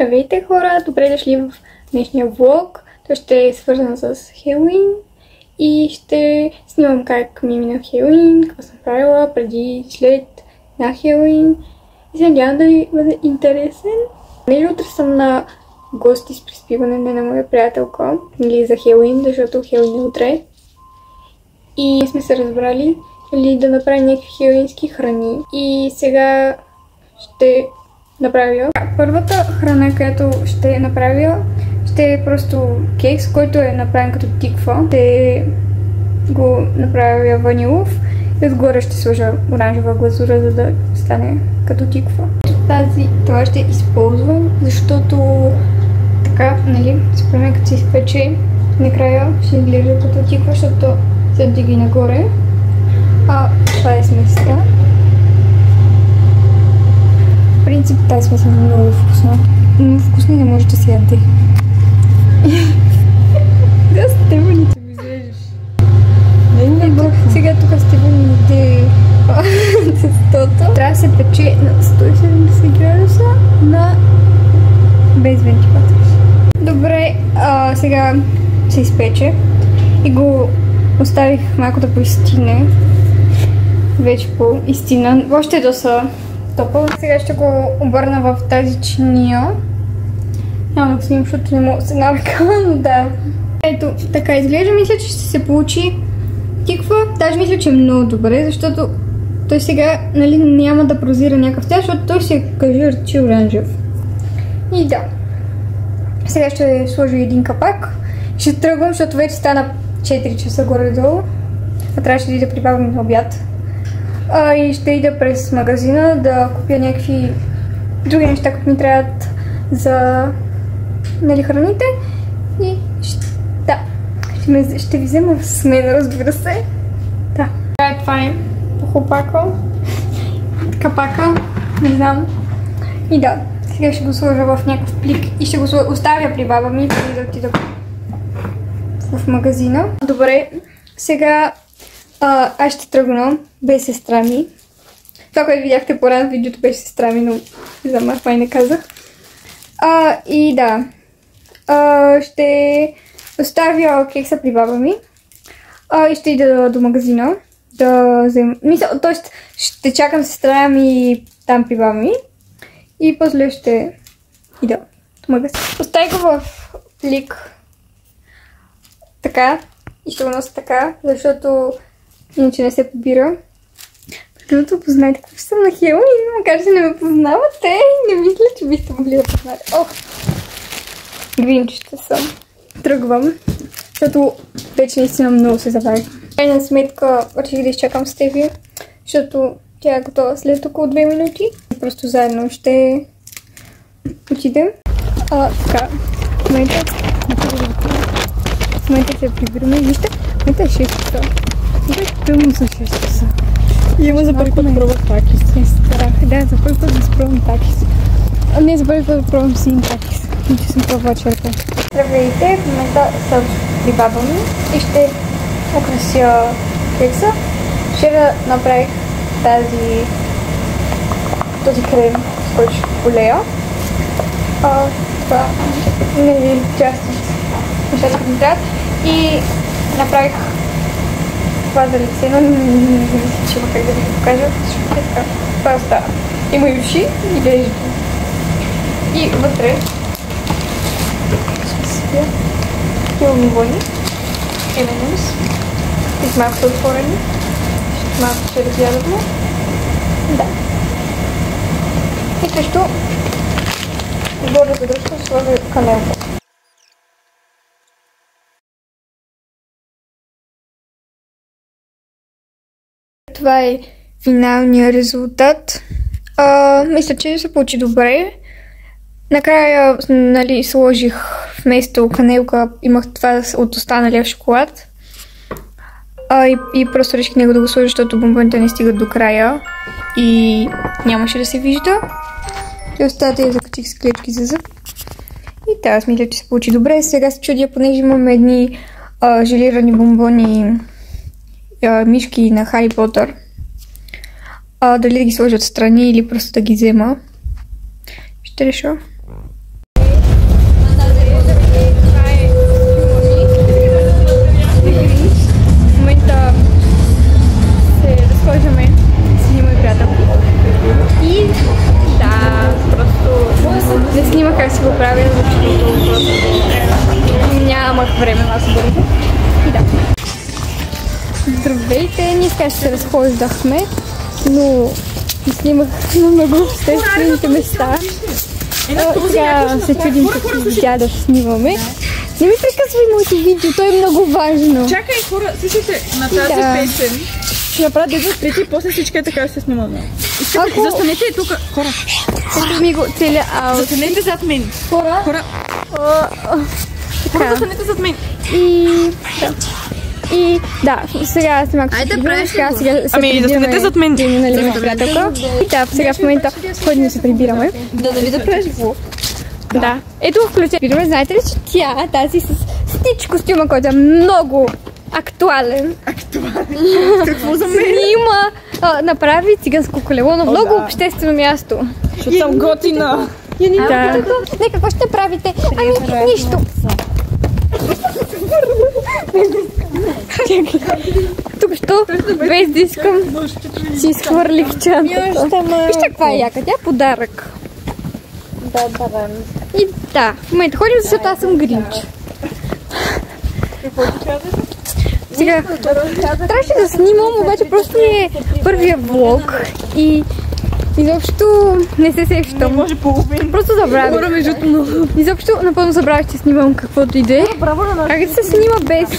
Здравейте хора, добре дошли в днешния влог. Той ще е свързан с Хелоуин и ще снимам как ми мина Хелоуин, какво съм правила преди, след на Хелоуин и се надявам да ви бъде интересен. Днес утре съм на гости с приспиване на моя приятелка, или за Хелоуин, защото Хелоуин е утре. И сме се разбрали да направим някакви хелоуински храни. И сега ще направя. Първата храна, която ще направя, ще е просто кекс, който е направен като тиква. Ще го направя ванилов и отгоре ще сложа оранжева глазура, за да стане като тиква. Това ще използвам, защото така, нали, според мен като се изпече, накрая ще изглежда като тиква, защото се вдига и нагоре. Това е сместа. В принцип тази смеса е много вкусна. Но вкусно не може да се яде. Да, с теб ни се го изрежеш. Сега тук с теб ни иде тестото. Трябва да се пече на 170 градуса без вентилатор. Добре, сега се изпече и го оставих малко да поизстине. Вече поизстина. Още е доста топъл. Сега ще го обърна в тази чиния. Няма да го снимам, защото не мога да се навикам, но да. Ето, така изглежда. Мисля, че ще се получи тиква. Даже мисля, че е много добре, защото той сега, нали, няма да прозира някакъв цвят, защото той се кажи речи оранжев. И да. Сега ще сложа един капак. Ще тръгвам, защото вече стана 4 часа горе-долу. А трябваше да ида прибавям на обяд. И ще ида през магазина да купя някакви други неща, които ми трябват за, нали, храните. И ще ви взема с мен, разбира се. Да. Това е похлопака. Капака. Не знам. И да, сега ще го сложа в някакъв плик и ще го оставя при баба ми, преди да отида в магазина. Добре, сега аз ще тръгна без сестра ми. Това, което видяхте по-рано в видеото, беше сестра ми, но не знам, това и не казах. И да, ще оставя кекса при баба ми и ще ида до магазина да взема. Т.е. ще чакам сестра ми там при баба ми и после ще ида до магазина. Оставя го в плик така и ще го нося така, защото иначе не се побира. Предното познайте какво съм на Хелоуин, макар че не ме познавате. Не мисля, че бихте могли да познаете. Гринчета съм. Тръгвам, защото вече наистина много се забавих. Крайна сметка реших да изчакам с Стефи, защото тя е готова след около 2 минути. Просто заедно ще отидем. Така, в момента се прибираме. Вижте, в момента е 6 часа. Тъмно са 6 часа. И има за първи път да пробвам такис. Да, за първи път да пробвам такис. Не, за първи път да пробвам син такис. Че съм пробвала черпа. Здравейте, в момента съм при баба ми и ще украся кекса. Вчера направих този крем, с който ще полея. Това не ви части нещата, които ми трябват. И направих това за лице, но не мисля, че има как да ви го покажа, защото е така. Това остава. Има и уши, и вежди. И вътре ще сипя такива бомбони. M&M's. И малко са отворени. Малко ще разядаме. Да. И също отгоре за дръжка сложа канелка. Това е финалният резултат. Мисля, че се получи добре. Накрая, нали, сложих вместо канелка, имах това от останалия шоколад. И просто реших него да го сложа, защото бомбоните не стигат до края и нямаше да се вижда. И остата я закачих с клечки за зъб. И аз мисля, че се получи добре. Сега се чудя, понеже имаме едни желирани бомбони, мишки на Хари Потър. Дали да ги сложа отстрани или просто да ги взема. Ще реша. бързо. И да. Здравейте, ние сега ще се разхождахме, но снимах на много обществените места. Сега се чудим какви видеа да снимаме. Не ми прекъсвай моето видео, то е много важно. Чакай, хора, слушайте, на тази песен ще направя да трети и после всички е така ще снимаме. Застанете и тук, хора. Ето ми го целия аут. Застанете зад мен. Хора. Хора, застанете зад мен. И да, сега снимах. Айде, правиш ли го? Ами, застанете зад мен. И да, сега в момента ходим да се прибираме. Нали да правиш влог? Да. Ето включваме. Знаете ли, че тя, тази с стич костюма, който е много актуален. Какво за мен? Снима, направи циганско колело на много обществено място. Защото съм готина. Да. Не, какво ще правите? Ами, нищо. Тук що, без да искам, си изхвърлих чантата. Вижте каква е яка, тя е подарък. Да, давам. И да, в момента ходим, защото аз съм Гринч. Какво ти казваш? Сега, трябваше да снимам, обаче просто ми е първия влог и изобщо не се сещам. Може половин. Просто забравих. Изобщо напълно забравих, че снимам каквото иде. Как да се снима без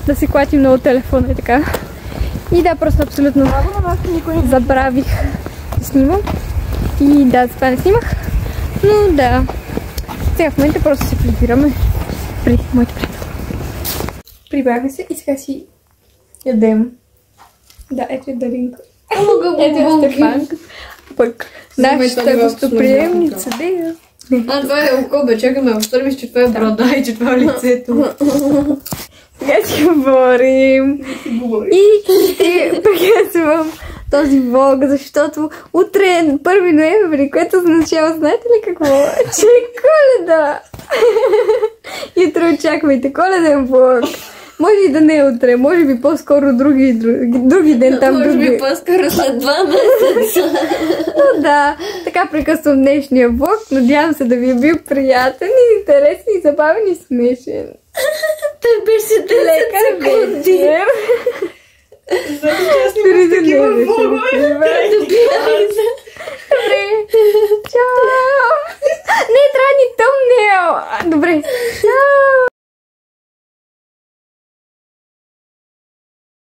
да се клати много телефона и така. И да, просто абсолютно забравих да снимам. И да, затова не снимах. Но да, сега в момента просто се прибираме при моите приятели. Прибрахме се и сега си ядем. Да, ето е Даринка. Ето е Стефан. Пък нашата гостоприемница, дея. А, това е око, бе, чакаме, въобще мисля, че това е брада и че това е лицето. Сега си говорим. И приказвам този влог, защото утре е 1 ноември, което означава, знаете ли какво? Че е Коледа! И утре очаквайте коледен влог. Може и да не е утре, може би по-скоро други ден там. Може би по-скоро след 2 месеца. Но да, така прекъсвам днешния влог. Надявам се да ви е бил приятен и интересен и забавен и смешен. Той беше 10 секунди. Защо аз снимам такива влогове? Добира.